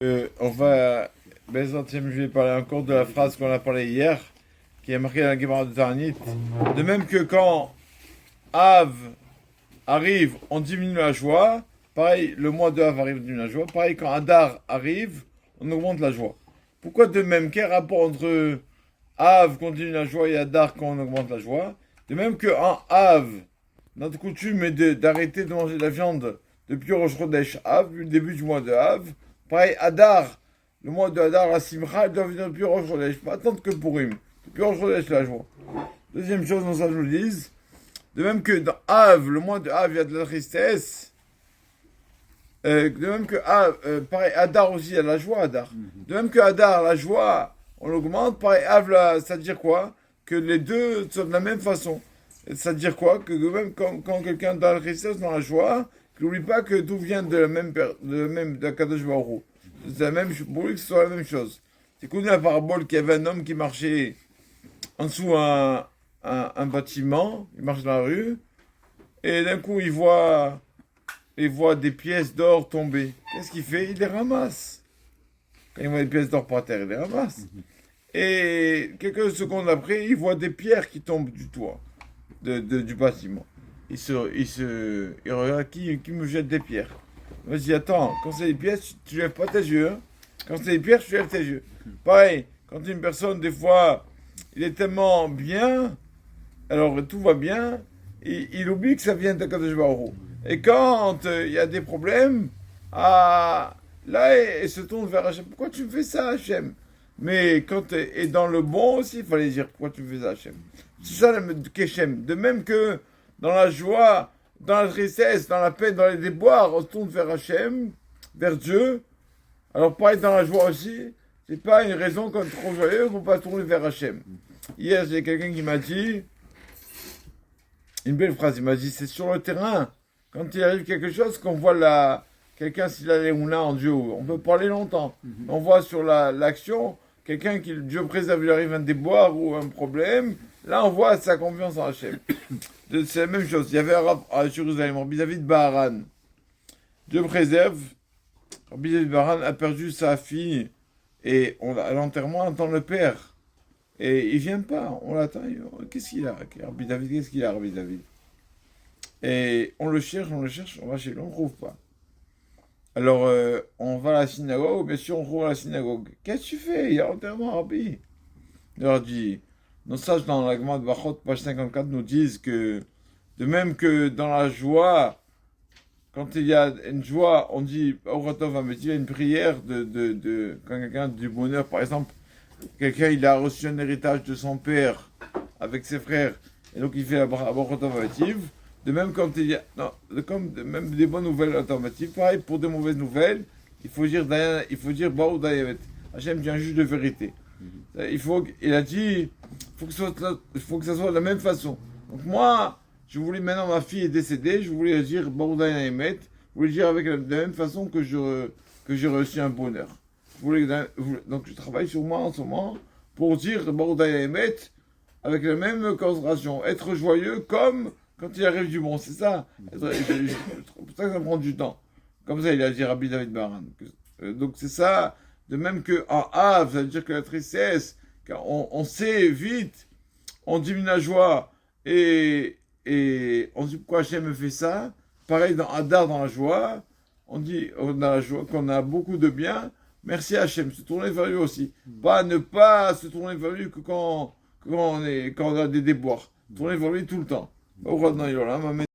Je vais parler encore de la phrase qu'on a parlé hier, qui est marquée dans la Gemara de Tarnit. De même que quand Av arrive, on diminue la joie. Pareil, le mois de Av arrive, on diminue la joie. Pareil, quand Adar arrive, on augmente la joie. Pourquoi de même? Quel rapport entre Av qu'on diminue la joie et Adar qu'on augmente la joie? De même que en Av, notre coutume est d'arrêter de manger de la viande depuis Rosh Chodesh Av, depuis le début du mois de Av. Pareil, Adar, le mois de Adar, la Simcha, elle doit venir depuis Rosh Chodesh, pas attendre que Purim. Depuis Rosh Chodesh, la joie. Deuxième chose, dans ça, je vous le dis, de même que dans Av, le mois de Av, il y a de la tristesse. De même que Av, pareil, Adar aussi, il y a de la joie, Adar. De même que Adar, la joie, on l'augmente. Pareil, Av, ça veut dire quoi? Que les deux sont de la même façon. Ça veut dire quoi? Que même quand quelqu'un est dans la tristesse, dans la joie, qu'il n'oublie pas que tout vient de la Kadosh Baruch Hu. C'est la même, pour lui que ce soit la même chose. C'est connu la parabole qu'il y avait un homme qui marchait en dessous un bâtiment, il marche dans la rue, et d'un coup il voit des pièces d'or tomber. Qu'est-ce qu'il fait? Il les ramasse. Quand il voit des pièces d'or par terre, il les ramasse. Et quelques secondes après, il voit des pierres qui tombent du toit du bâtiment. Il regarde qui me jette des pierres. Vas-y, attends, quand c'est des pierres, tu lèves pas tes yeux. Hein. Quand c'est des pierres, tu lèves tes yeux. Pareil, quand une personne, des fois, il est tellement bien, alors tout va bien, il oublie que ça vient de Kadosh Baruch Hu. Et quand il y a des problèmes, là, il se tourne vers Hachem. Pourquoi tu me fais ça, Hachem? Mais quand tu es dans le bon aussi, il fallait dire pourquoi tu me fais ça, Hachem. C'est ça le Keshem. De même que dans la joie, dans la tristesse, dans la peine, dans les déboires, on se tourne vers Hachem, vers Dieu. Alors pareil dans la joie aussi, c'est pas une raison qu'on est trop joyeux pour pas tourner vers Hachem. Hier, j'ai quelqu'un qui m'a dit une belle phrase, il m'a dit, c'est sur le terrain, quand il arrive quelque chose, qu'on voit quelqu'un s'il a les moulins en Dieu, on peut parler longtemps. On voit sur l'action, quelqu'un qui, Dieu préserve, lui arrive un déboire ou un problème, là on voit sa confiance en Hachem. C'est la même chose. Il y avait un rab à Jérusalem, Rabbi David Baharan. Dieu préserve. Rabbi David Baharan a perdu sa fille et à l'enterrement, on attend le père. Et il vient pas. On l'attend. Qu'est-ce qu'il a? Rabbi David, qu'est-ce qu'il a, Rabbi David? Et on le cherche, on va chez lui, on ne trouve pas. Alors, on va à la synagogue, bien sûr, on trouve à la synagogue. Qu'est-ce que tu fais? Il y a l'enterrement, Rabbi. Il leur dit. Nos sages dans la Gemara de Bachot, page 54, nous disent que, de même que dans la joie, quand il y a une joie, on dit, il y a une prière quand quelqu'un a du bonheur, par exemple, quelqu'un il a reçu un héritage de son père avec ses frères, et donc il fait la Baruch Atov. De même quand il y a, même des bonnes nouvelles alternatives, pareil pour des mauvaises nouvelles, il faut dire Baruch Dayavet. Hachem dit un juge de vérité. Il a dit, il faut que ça soit de la même façon. Donc moi, je voulais, maintenant ma fille est décédée, je voulais dire Baruch Dayavet, je voulais dire avec la même façon que j'ai reçu un bonheur. Donc je travaille sur moi en ce moment pour dire Baruch Dayavet avec la même concentration, être joyeux comme quand il arrive du bon, c'est ça. C'est pour ça que ça prend du temps. Comme ça, il a dit Rabbi David Baharan. Donc c'est ça. De même que en Av, ça veut dire que la tristesse, on sait vite, on diminue la joie et on dit pourquoi Hachem me fait ça. Pareil dans Adar, dans la joie, on dit dans la joie qu'on a beaucoup de bien. Merci Hachem, se tourner vers lui aussi. Ne pas se tourner vers lui que quand on a des déboires. Tourner vers lui tout le temps.